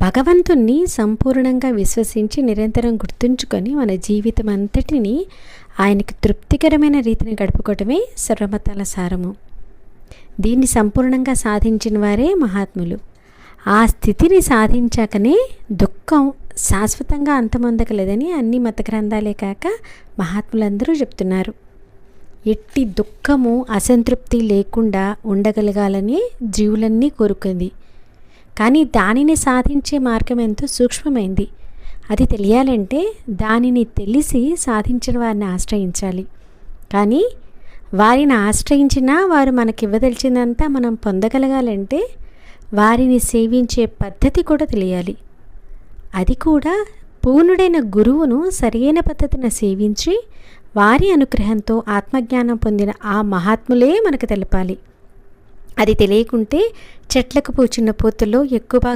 భగవంతుణ్ణి సంపూర్ణంగా విశ్వసించి నిరంతరం గుర్తుంచుకొని మన జీవితం అంతటిని ఆయనకు తృప్తికరమైన రీతిని గడుపుకోవటమే సర్వమతాల సారము. దీన్ని సంపూర్ణంగా సాధించిన వారే మహాత్ములు. ఆ స్థితిని సాధించాకనే దుఃఖం శాశ్వతంగా అంతమొందకలేదని అన్ని మత గ్రంథాలే కాక మహాత్ములందరూ చెప్తున్నారు. ఎట్టి దుఃఖము అసంతృప్తి లేకుండా ఉండగలగాలని జీవులన్నీ కోరుకుంది. కానీ దానిని సాధించే మార్గం ఎంతో సూక్ష్మమైంది. అది తెలియాలంటే దానిని తెలిసి సాధించిన వారిని ఆశ్రయించాలి. కానీ వారిని ఆశ్రయించినా వారు మనకివ్వదలిచిందంతా మనం పొందగలగాలంటే వారిని సేవించే పద్ధతి కూడా తెలియాలి. అది కూడా పూర్ణుడైన గురువును సరైన పద్ధతిని సేవించి వారి అనుగ్రహంతో ఆత్మజ్ఞానం పొందిన ఆ మహాత్ములే మనకు తెలపాలి. అది తెలియకుంటే చెట్లకు పూచిన పూతలో ఎక్కువ